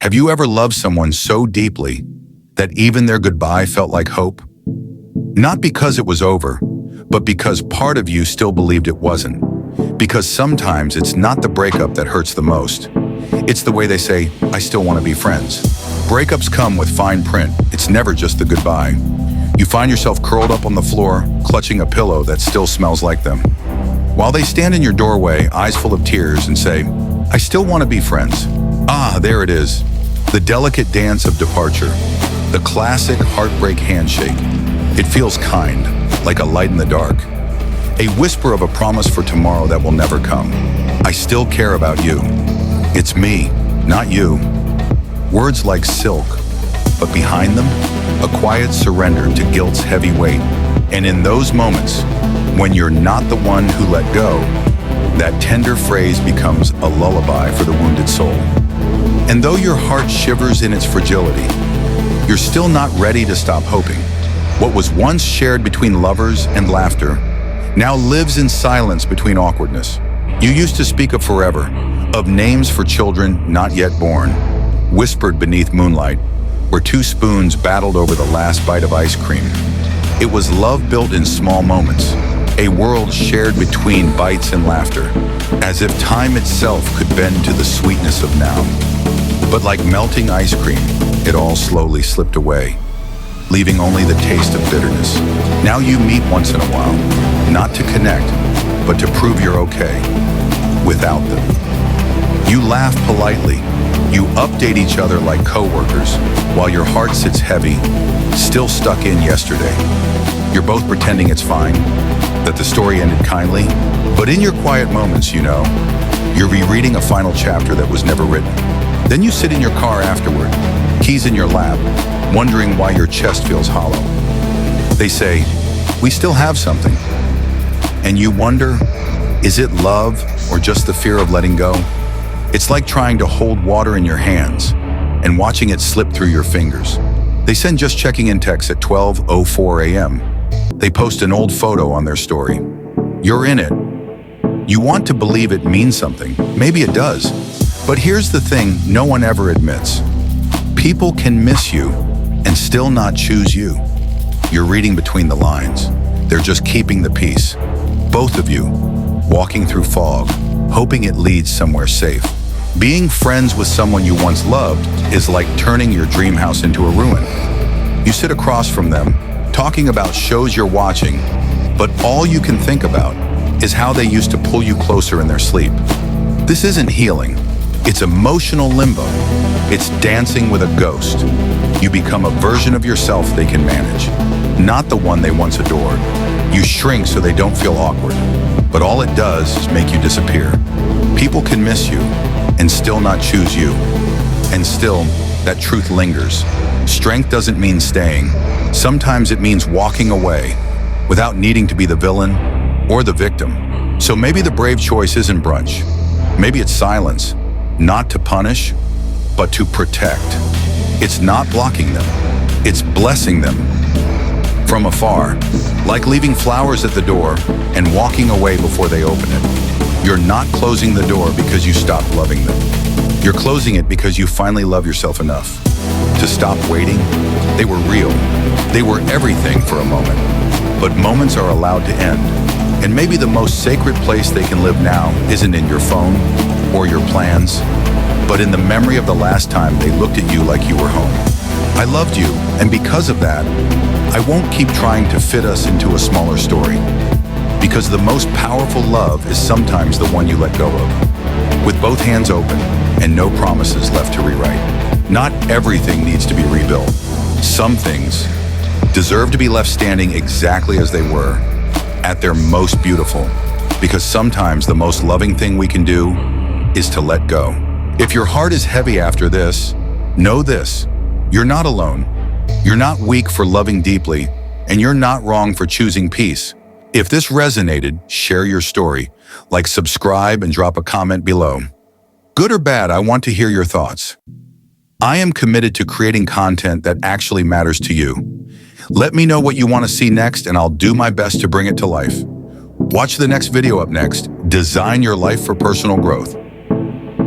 Have you ever loved someone so deeply that even their goodbye felt like hope? Not because it was over, but because part of you still believed it wasn't. Because sometimes it's not the breakup that hurts the most. It's the way they say, "I still want to be friends." Breakups come with fine print. It's never just the goodbye. You find yourself curled up on the floor, clutching a pillow that still smells like them. While they stand in your doorway, eyes full of tears, and say, "I still want to be friends." Ah, there it is. The delicate dance of departure. The classic heartbreak handshake. It feels kind, like a light in the dark. A whisper of a promise for tomorrow that will never come. I still care about you. It's me, not you. Words like silk, but behind them, a quiet surrender to guilt's heavy weight. And in those moments, when you're not the one who let go, that tender phrase becomes a lullaby for the wounded soul. And though your heart shivers in its fragility, you're still not ready to stop hoping. What was once shared between lovers and laughter now lives in silence between awkwardness. You used to speak of forever, of names for children not yet born, whispered beneath moonlight, where two spoons battled over the last bite of ice cream. It was love built in small moments, a world shared between bites and laughter, as if time itself could bend to the sweetness of now. But like melting ice cream, it all slowly slipped away, leaving only the taste of bitterness. Now you meet once in a while, not to connect, but to prove you're okay without them. You laugh politely, you update each other like coworkers, while your heart sits heavy, still stuck in yesterday. You're both pretending it's fine, that the story ended kindly, but in your quiet moments, you know, you're rereading a final chapter that was never written. Then you sit in your car afterward, keys in your lap, wondering why your chest feels hollow. They say, "We still have something." And you wonder, is it love or just the fear of letting go? It's like trying to hold water in your hands and watching it slip through your fingers. They send just checking in texts at 12:04 a.m. They post an old photo on their story. You're in it. You want to believe it means something. Maybe it does. But here's the thing no one ever admits. People can miss you and still not choose you. You're reading between the lines. They're just keeping the peace. Both of you, walking through fog, hoping it leads somewhere safe. Being friends with someone you once loved is like turning your dream house into a ruin. You sit across from them, talking about shows you're watching, but all you can think about is how they used to pull you closer in their sleep. This isn't healing. It's emotional limbo. It's dancing with a ghost. You become a version of yourself they can manage, not the one they once adored. You shrink so they don't feel awkward, but all it does is make you disappear. People can miss you and still not choose you. And still, that truth lingers. Strength doesn't mean staying. Sometimes it means walking away without needing to be the villain or the victim. So maybe the brave choice isn't brunch. Maybe it's silence, not to punish, but to protect. It's not blocking them. It's blessing them from afar, like leaving flowers at the door and walking away before they open it. You're not closing the door because you stopped loving them. You're closing it because you finally love yourself enough to stop waiting. They were real. They were everything for a moment. But moments are allowed to end. And maybe the most sacred place they can live now isn't in your phone or your plans, but in the memory of the last time they looked at you like you were home. I loved you, and because of that, I won't keep trying to fit us into a smaller story. Because the most powerful love is sometimes the one you let go of, with both hands open and no promises left to rewrite. Not everything needs to be rebuilt. Some things deserve to be left standing exactly as they were, at their most beautiful. Because sometimes the most loving thing we can do is to let go. If your heart is heavy after this, know this: you're not alone. You're not weak for loving deeply, and you're not wrong for choosing peace. If this resonated, share your story, like, subscribe, and drop a comment below. Good or bad, I want to hear your thoughts. I am committed to creating content that actually matters to you. Let me know what you want to see next, and I'll do my best to bring it to life. Watch the next video up next. Design your life for personal growth.